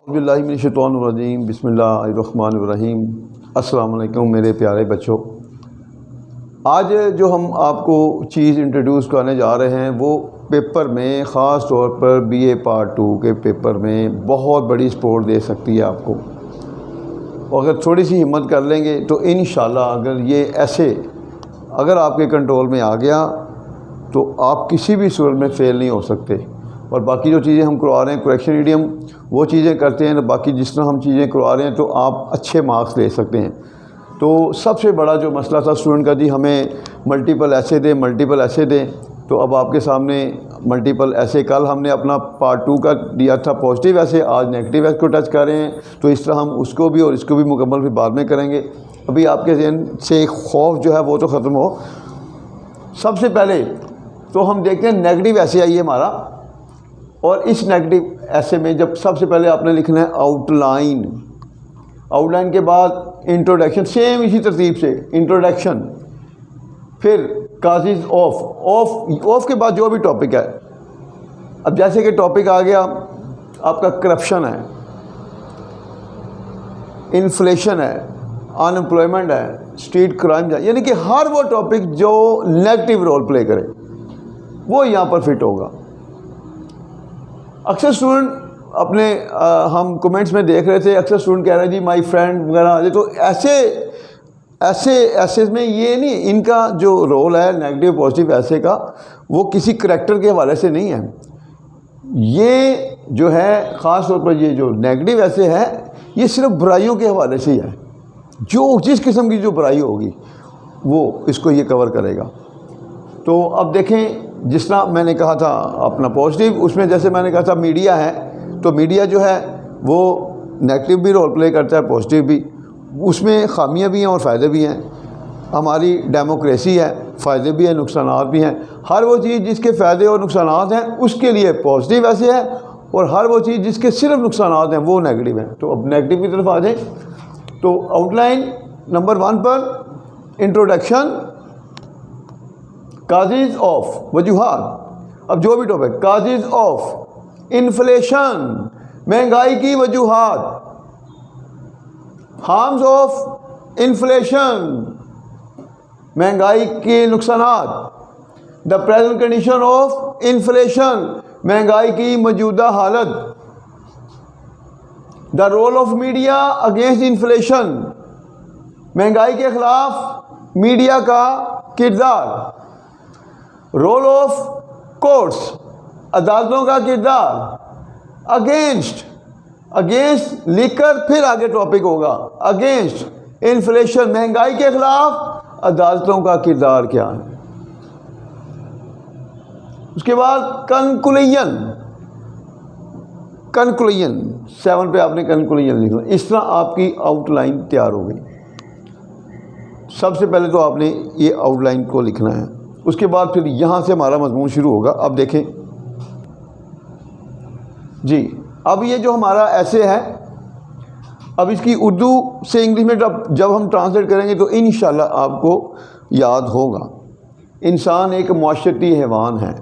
باللہ من الشیطان الرجیم، بسم اللہ الرحمن الرحیم۔ السلام علیکم میرے پیارے بچوں۔ آج جو ہم آپ کو چیز انٹروڈیوس کرنے جا رہے ہیں وہ پیپر میں، خاص طور پر بی اے پارٹ 2 کے پیپر میں بہت بڑی سپورٹ دے سکتی ہے آپ کو۔ اور اگر تھوڑی سی ہمت کر لیں گے تو انشاءاللہ اگر آپ کے کنٹرول میں آ گیا تو آپ کسی بھی صورت میں فیل نہیں ہو سکتے۔ اور باقی جو چیزیں ہم کروا رہے ہیں کریکشن ایڈیم، وہ چیزیں کرتے ہیں، باقی جس طرح ہم چیزیں کروا رہے ہیں تو آپ اچھے مارکس لے سکتے ہیں۔ تو سب سے بڑا جو مسئلہ تھا اسٹوڈنٹ کا، جی ہمیں ملٹیپل ایسے دیں، تو اب آپ کے سامنے ملٹیپل ایسے، کل ہم نے اپنا پارٹ 2 کا دیا تھا پازیٹیو ایسے، آج نیگیٹو ایسے کو ٹچ کر رہے ہیں، تو اس طرح ہم اس کو بھی اور اس کو بھی مکمل پھر بعد میں کریں گے۔ ابھی آپ کے ذہن سے خوف جو ہے وہ تو ختم ہو۔ سب سے پہلے تو ہم دیکھتے ہیں نیگیٹو ایسے آئیے ہمارا، اور اس نیگیٹو ایسے میں جب سب سے پہلے آپ نے لکھنا ہے آؤٹ لائن کے بعد انٹروڈکشن، سیم اسی ترتیب سے انٹروڈکشن، پھر کازز آف کے بعد جو بھی ٹاپک ہے۔ اب جیسے کہ ٹاپک آ گیا آپ کا کرپشن ہے، انفلیشن ہے، ان امپلائمنٹ ہے، اسٹریٹ کرائم ہے، یعنی کہ ہر وہ ٹاپک جو نیگیٹو رول پلے کرے وہ یہاں پر فٹ ہوگا۔ اکثر اسٹوڈنٹ اپنے ہم کومنٹس میں دیکھ رہے تھے، اکثر اسٹوڈنٹ کہہ رہے ہیں جی مائی فرینڈ وغیرہ آ جائے، تو ایسے میں یہ نہیں، ان کا جو رول ہے نیگیٹو پازیٹیو ایسے کا وہ کسی کریکٹر کے حوالے سے نہیں ہے۔ یہ جو ہے خاص طور پر یہ جو نیگیٹو ایسے ہے یہ صرف برائیوں کے حوالے سے ہی ہے، جو جس قسم کی جو برائی ہوگی وہ اس کو یہ کور کرے گا۔ تو اب دیکھیں، جس طرح میں نے کہا تھا اپنا پازیٹیو، اس میں جیسے میں نے کہا تھا میڈیا ہے، تو میڈیا جو ہے وہ نیگیٹو بھی رول پلے کرتا ہے، پازیٹیو بھی، اس میں خامیاں بھی ہیں اور فائدے بھی ہیں۔ ہماری ڈیموکریسی ہے، فائدے بھی ہیں نقصانات بھی ہیں۔ ہر وہ چیز جس کے فائدے اور نقصانات ہیں اس کے لیے پازیٹیو ایسے ہے، اور ہر وہ چیز جس کے صرف نقصانات ہیں وہ نیگیٹو ہیں۔ تو اب نیگیٹو کی طرف آ جائیں، تو out line number 1 per introduction, causes of, وجوہات، اب جو بھی ٹاپک، کازز آف انفلیشن، مہنگائی کی وجوہات، ہارمز آف انفلیشن، مہنگائی کے نقصانات، the present condition of inflation, مہنگائی کی موجودہ حالت، the role of media against inflation, مہنگائی کے خلاف میڈیا کا کردار، رول آف کورٹس، عدالتوں کا کردار، اگینسٹ لکھ کر پھر آگے ٹاپک ہوگا، اگینسٹ انفلیشن، مہنگائی کے خلاف عدالتوں کا کردار کیا ہے۔ اس کے بعد کنکلوژن 7 پہ آپ نے کنکلوژن لکھنا۔ اس طرح آپ کی آؤٹ لائن تیار ہو گئی۔ سب سے پہلے تو آپ نے یہ آؤٹ لائن کو لکھنا ہے، اس کے بعد پھر یہاں سے ہمارا مضمون شروع ہوگا۔ اب دیکھیں جی، اب یہ جو ہمارا ایسے ہے، اب اس کی اردو سے انگلش میں جب ہم ٹرانسلیٹ کریں گے تو انشاءاللہ آپ کو یاد ہوگا۔ انسان ایک معاشرتی حیوان ہے،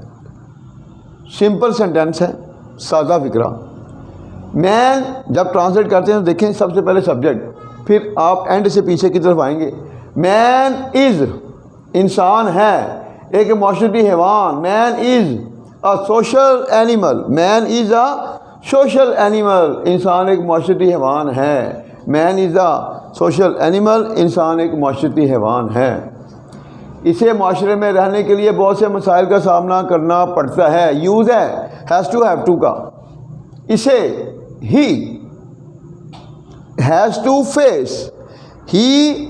سمپل سینٹینس ہے، سادہ فکرہ۔ مین جب ٹرانسلیٹ کرتے ہیں تو دیکھیں سب سے پہلے سبجیکٹ، پھر آپ اینڈ سے پیچھے کی طرف آئیں گے۔ مین از، انسان ہے ایک معاشرتی حیوان، man is a social animal, man is a social animal, انسان ایک معاشرتی حیوان ہے۔ مین از اے سوشل اینیمل، انسان ایک معاشرتی حیوان ہے۔ اسے معاشرے میں رہنے کے لیے بہت سے مسائل کا سامنا کرنا پڑتا ہے۔ یوز ہے ہیز ٹو، ہیو ٹو کا، اسے he has to face, he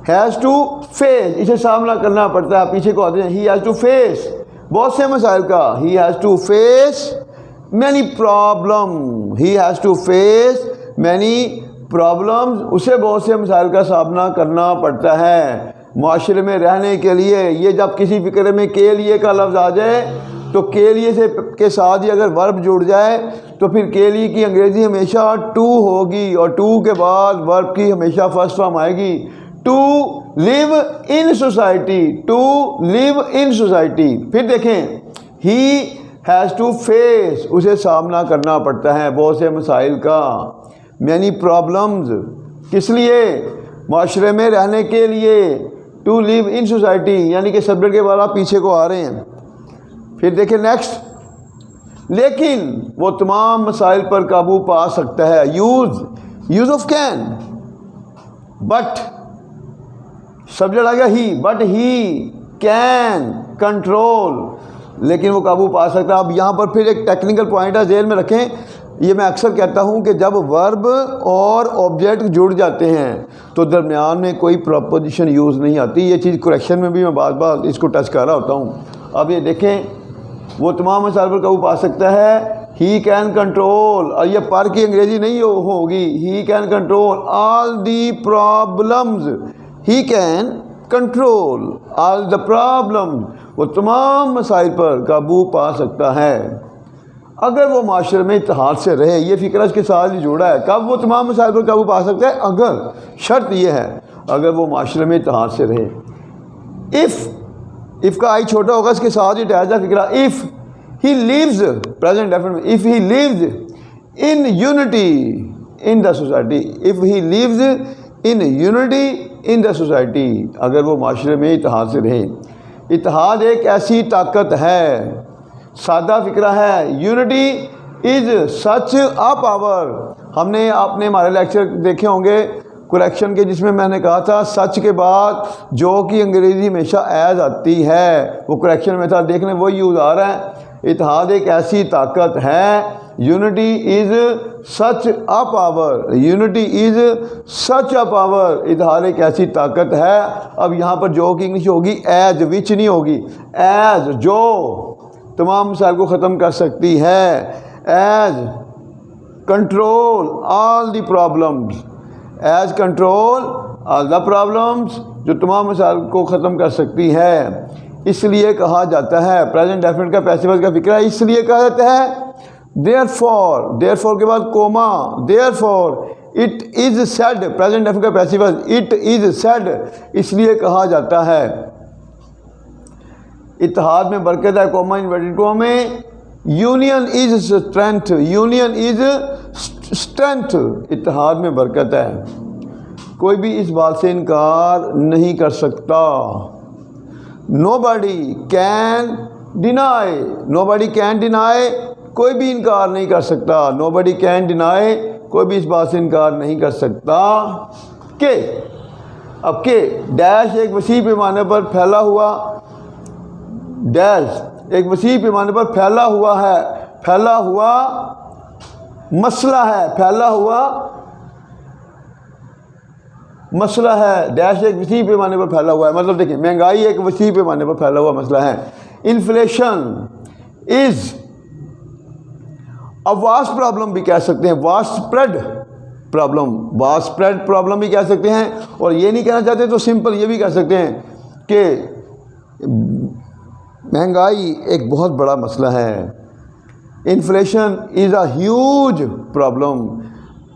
has to face, اسے سامنا کرنا پڑتا ہے۔ پیچھے کو آتے ہیں، ہی ہیز ٹو فیس بہت سے مسائل کا، he has to face many problem, he has to face many problems, اسے بہت سے مسائل کا سامنا کرنا پڑتا ہے معاشرے میں رہنے کے لیے۔ یہ جب کسی فکرے میں کے لیے کا لفظ آ جائے تو کے لیے سے کے ساتھ ہی اگر ورب جڑ جائے تو پھر کے لیے کی انگریزی ہمیشہ ٹو ہوگی، اور ٹو کے بعد ورب کی ہمیشہ فرسٹ فارم آئے گی، to live in society, to live in society. پھر دیکھیں، ہی ہیز ٹو فیس، اسے سامنا کرنا پڑتا ہے بہت سے مسائل کا، مینی پرابلمز، کس لیے؟ معاشرے میں رہنے کے لیے، ٹو لیو ان سوسائٹی، یعنی کہ سبجیکٹ کے بعد آپ پیچھے کو آ رہے ہیں. پھر دیکھیں نیکسٹ، لیکن وہ تمام مسائل پر قابو پا سکتا ہے. Use of can, but subject آ گیا ہی، بٹ ہی کین کنٹرول، لیکن وہ قابو پا سکتا ہے. اب یہاں پر پھر ایک ٹیکنیکل پوائنٹ ہے، ذہن میں رکھیں. یہ میں اکثر کہتا ہوں کہ جب ورب اور آبجیکٹ جڑ جاتے ہیں تو درمیان میں کوئی پرپوزیشن یوز نہیں آتی. یہ چیز کریکشن میں بھی میں بار بار اس کو ٹچ کر رہا ہوتا ہوں. اب یہ دیکھیں، وہ تمام مسائل پر قابو پا سکتا ہے، ہی کین کنٹرول، اور یہ پر کی انگریزی نہیں ہوگی، ہی can control all the problems, he can control all the problem, وہ تمام مسائل پر قابو پا سکتا ہے اگر وہ معاشرے میں اتحاد سے رہے. یہ فکر اس کے ساتھ ہی جوڑا ہے. کب وہ تمام مسائل پر قابو پا سکتا ہے؟ اگر، شرط یہ ہے اگر وہ معاشرے میں اتحاد سے رہے. if کا آئی چھوٹا ہوگا، اس کے ساتھ ہی اٹیچ ہے فکرہ. if he lives، present definite، if he lives in unity in the society، if he lives in unity in the society، اگر وہ معاشرے میں اتحاد سے رہے. اتحاد ایک ایسی طاقت ہے، سادہ فکرہ ہے. Unity is such a power. ہم نے آپ نے ہمارے لیکچر دیکھے ہوں گے کریکشن کے، جس میں میں نے کہا تھا سچ کے بعد جو کہ انگریزی ہمیشہ ایز آتی ہے، وہ کریکشن میں تھا، دیکھنے وہی یوز آ رہا ہے. اتحاد ایک ایسی طاقت ہے، unity is such a power, unity is such a power, اتحاد ایک ایسی طاقت ہے. اب یہاں پر جو کی انگلش ہوگی ایز، وچ نہیں ہوگی، ایز، جو تمام مسائل کو ختم کر سکتی ہے. As control all the problems, as control all the problems, جو تمام مسائل کو ختم کر سکتی ہے. اس لیے کہا جاتا ہے، پریزنٹ ڈیفینٹ کا پیسیو کا فکر ہے، اس لیے کہا جاتا ہے دیئر فور کے بعد comma, therefore it is said, present definite کا پیسیو اٹ از سیڈ، اس لیے کہا جاتا ہے. اتحاد میں برکت ہے، کوما انورٹڈ کوما میں. Union is strength, union is strength, اتحاد میں برکت ہے. کوئی بھی اس بات سے انکار نہیں کر سکتا. nobody can deny، nobody can deny، کوئی بھی انکار نہیں کر سکتا. nobody can deny، کوئی بھی اس بات سے انکار نہیں کر سکتا کہ اب کہ ڈیش ایک وسیع پیمانے پر پھیلا ہوا، ڈیش ایک وسیع پیمانے پر پھیلا ہوا ہے، پھیلا ہوا مسئلہ ہے، پھیلا ہوا مسئلہ ہے. ڈیش ایک وسیع پیمانے پر پھیلا ہوا ہے، مطلب دیکھیں مہنگائی ایک وسیع پیمانے پر پھیلا ہوا مسئلہ ہے. انفلیشن از اب واسٹ پرابلم بھی کہہ سکتے ہیں، vast spread problem, vast spread problem بھی کہہ سکتے ہیں. اور یہ نہیں کہنا چاہتے تو سمپل یہ بھی کہہ سکتے ہیں کہ مہنگائی ایک بہت بڑا مسئلہ ہے. Inflation is a huge problem,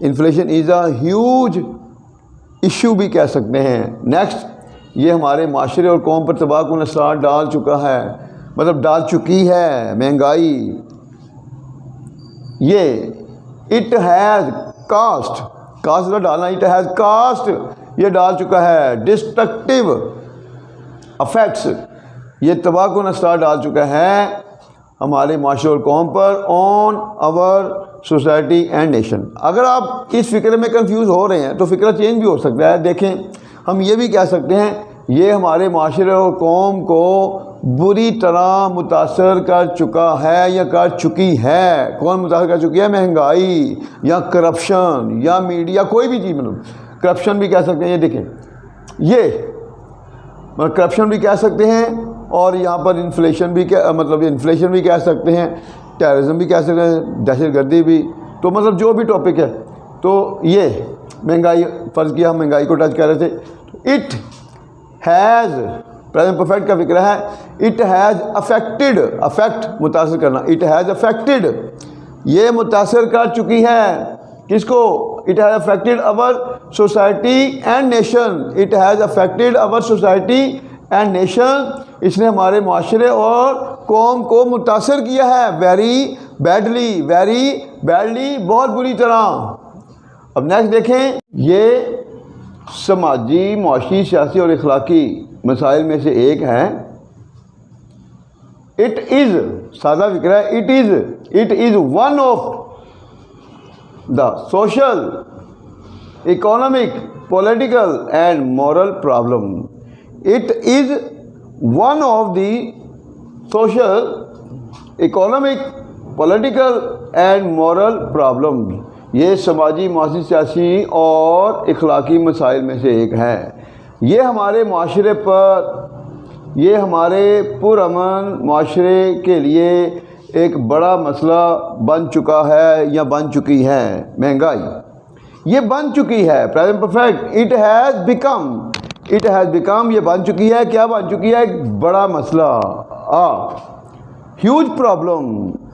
inflation is a huge issue بھی کہہ سکتے ہیں. نیکسٹ، یہ ہمارے معاشرے اور قوم پر تباہ کن اثرات ڈال چکا ہے، مطلب ڈال چکی ہے مہنگائی. یہ اٹ ہیز کاسٹ، کاسٹ ڈالنا، اٹ ہیز کاسٹ، یہ ڈال چکا ہے. ڈسٹرکٹیو افیکٹس، یہ تباہ کن اثرات ڈال چکا ہے ہمارے معاشرے اور قوم پر، آن آور سوسائٹی اینڈ نیشن. اگر آپ اس فکر میں کنفیوز ہو رہے ہیں تو فکر چینج بھی ہو سکتا ہے. دیکھیں ہم یہ بھی کہہ سکتے ہیں یہ ہمارے معاشرے اور قوم کو بری طرح متاثر کر چکا ہے یا کر چکی ہے. کون متاثر کر چکی ہے؟ مہنگائی یا کرپشن یا میڈیا، کوئی بھی چیز، مطلب کرپشن بھی کہہ سکتے ہیں. یہ دیکھیں، یہ کرپشن بھی کہہ سکتے ہیں، اور یہاں پر انفلیشن بھی مطلب انفلیشن بھی کہہ سکتے ہیں، ٹیررزم بھی کہہ سکتے ہیں، دہشت گردی بھی. تو مطلب جو بھی ٹاپک ہے، تو یہ مہنگائی، فرض کیا ہم مہنگائی کو ٹچ کر رہے تھے. اٹ ہیز، پریزنٹ پرفیکٹ کا فکر ہے، اٹ ہیز افیکٹڈ، افیکٹ متاثر کرنا، اٹ ہیز افیکٹڈ، یہ متاثر کر چکی ہے کس کو؟ اٹ ہیز افیکٹڈ اور society and nation, it has affected اور سوسائٹی اینڈ نیشن، اس نے ہمارے معاشرے اور قوم کو متاثر کیا ہے ویری بیڈلی، بہت بری طرح۔ اب نیکسٹ دیکھیں، یہ سماجی، معاشی، سیاسی اور اخلاقی مسائل میں سے ایک ہے۔ اٹ از، سادہ فکر ہے، it is one of the social, economic, political and moral problem. It is one of the social, economic, political and moral problem. یہ سماجی، معاشی، سیاسی اور اخلاقی مسائل میں سے ایک ہے۔ یہ ہمارے معاشرے پر، یہ ہمارے پرامن معاشرے کے لیے ایک بڑا مسئلہ بن چکا ہے یا بن چکی ہے۔ مہنگائی یہ بن چکی ہے، present perfect, it has become, یہ بن چکی ہے، کیا بن چکی ہے؟ ایک بڑا مسئلہ، huge problem,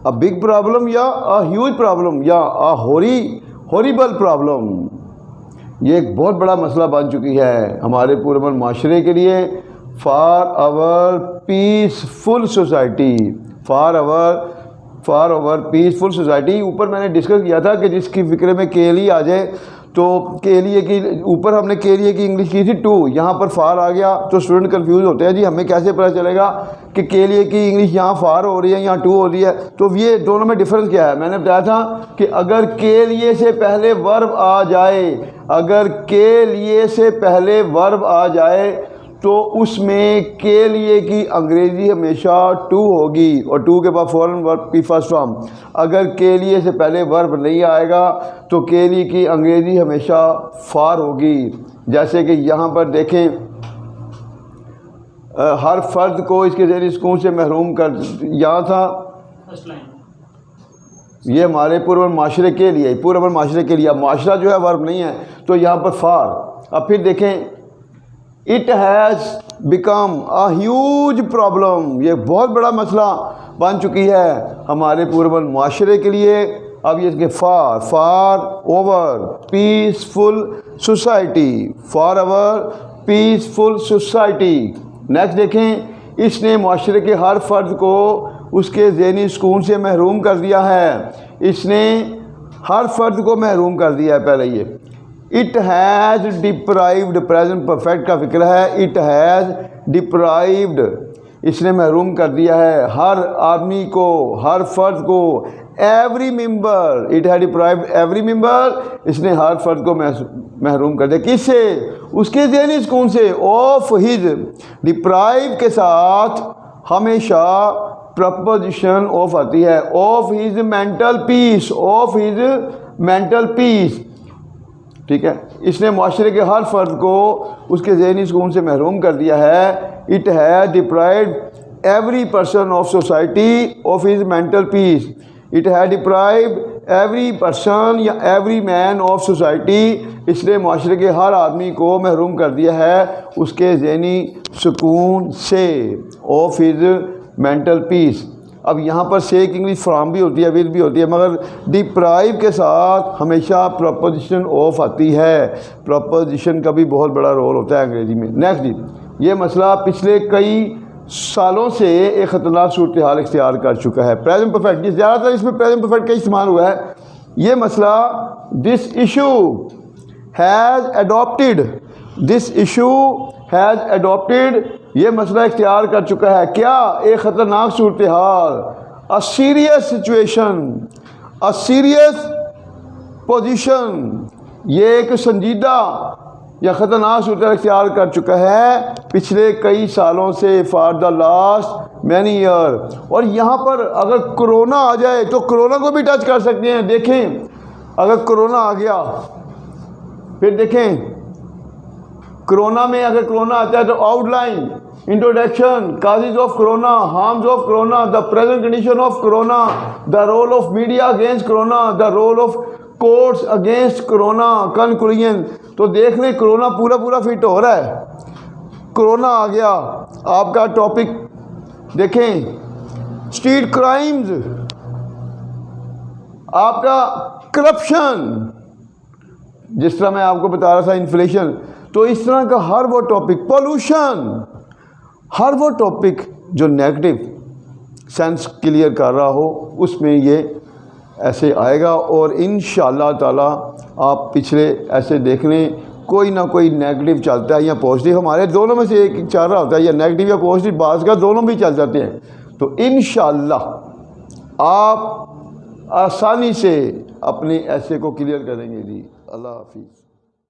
a big problem یا a huge problem یا a horrible problem۔ یہ ایک بہت بڑا مسئلہ بن چکی ہے ہمارے پرامن معاشرے کے لیے، for our peaceful society، for our peaceful society۔ اوپر میں نے ڈسکس کیا تھا کہ جس کی فکر میں کے لیے آ جائے تو کے لیے کی، اوپر ہم نے کے لیے کی انگلش کی تھی 2، یہاں پر فار آ گیا تو اسٹوڈنٹ کنفیوز ہوتے ہیں، جی ہمیں کیسے پتہ چلے گا کہ کے لیے کی انگلش یہاں فار ہو رہی ہے یہاں 2 ہو رہی ہے؟ تو یہ دونوں میں ڈفرنس کیا ہے؟ میں نے بتایا تھا کہ اگر کے لیے سے پہلے ورب آ جائے، اگر کے لیے سے پہلے ورب آ جائے تو اس میں کے لیے کی انگریزی ہمیشہ 2 ہوگی، اور 2 کے بعد فوراً ورب کی فرسٹ فارم۔ اگر کے لیے سے پہلے ورب نہیں آئے گا تو کے لیے کی انگریزی ہمیشہ فار ہوگی۔ جیسے کہ یہاں پر دیکھیں، ہر فرد کو اس کے ذہنی سکون سے محروم کر، یہاں تھا یہ ہمارے پرامن معاشرے کے لیے، پرامن معاشرے کے لیے، معاشرہ جو ہے ورب نہیں ہے تو یہاں پر فار۔ اب پھر دیکھیں، it has become a huge problem, یہ بہت بڑا مسئلہ بن چکی ہے ہمارے پرامن معاشرے کے لیے۔ اب یہ کہ for over peaceful society, for over peaceful society. Next دیکھیں، اس نے معاشرے کے ہر فرد کو اس کے ذہنی سکون سے محروم کر دیا ہے، اس نے ہر فرد کو محروم کر دیا ہے۔ پہلے یہ it has deprived, present perfect کا فکر ہے، اٹ ہیز ڈپرائیوڈ، اس نے محروم کر دیا ہے ہر آدمی کو، ہر فرد کو، every member, it has deprived every member, اس نے ہر فرد کو محروم کر دیا۔ کس سے؟ اس کے ذہنی سکون سے، آف ہز، ڈپرائیو کے ساتھ ہمیشہ پرپوزیشن آف آتی ہے، of his mental peace, of his mental peace, ٹھیک ہے۔ اس نے معاشرے کے ہر فرد کو اس کے ذہنی سکون سے محروم کر دیا ہے۔ It has deprived every person of society of his mental peace, it has deprived every person یا ایوری مین آف سوسائٹی، اس نے معاشرے کے ہر آدمی کو محروم کر دیا ہے اس کے ذہنی سکون سے، آف ہز مینٹل پیس۔ اب یہاں پر سے کی انگلش فرام بھی ہوتی ہے، ود بھی ہوتی ہے، مگر ڈپرائیو کے ساتھ ہمیشہ پرپوزیشن آف آتی ہے۔ پرپوزیشن کا بھی بہت بڑا رول ہوتا ہے انگریزی میں۔ نیکسٹ جی، یہ مسئلہ پچھلے کئی سالوں سے ایک خطرناک صورتحال اختیار کر چکا ہے۔ پریزنٹ پرفیکٹ، جی زیادہ تر اس میں پریزنٹ پرفیکٹ کا استعمال ہوا ہے۔ یہ مسئلہ this issue has adapted, this issue has adapted, یہ مسئلہ اختیار کر چکا ہے کیا؟ ایک خطرناک صورتحال، a serious situation, a serious position, یہ ایک سنجیدہ یا خطرناک صورتحال اختیار کر چکا ہے پچھلے کئی سالوں سے، for the last many year. اور یہاں پر اگر کرونا آ جائے تو کرونا کو بھی ٹچ کر سکتے ہیں۔ دیکھیں، اگر کرونا آ گیا، پھر دیکھیں کرونا میں اگر کرونا آتا ہے تو outline, introduction, causes of corona, harms of corona, the present condition of corona, the role of media against corona, the role of courts against corona, conclusion. تو دیکھ لیں کرونا پورا فٹ ہو رہا ہے۔ کرونا آ گیا، آپ کا ٹاپک دیکھیں اسٹریٹ کرائمز، آپ کا کرپشن، جس طرح میں آپ کو بتا رہا تھا انفلیشن، تو اس طرح کا ہر وہ ٹاپک، پولوشن، ہر وہ ٹاپک جو نیگیٹو سینس کلیئر کر رہا ہو اس میں یہ ایسے آئے گا، اور انشاءاللہ تعالی آپ پچھلے ایسے دیکھ لیں کوئی نہ کوئی نیگیٹو چلتا ہے یا پازیٹیو، ہمارے دونوں میں سے ایک چل رہا ہوتا ہے، یا نیگیٹو یا پازیٹیو، بعض کا دونوں بھی چل جاتے ہیں۔ تو انشاءاللہ آپ آسانی سے اپنے ایسے کو کلیئر کریں گے جی۔ اللہ حافظ۔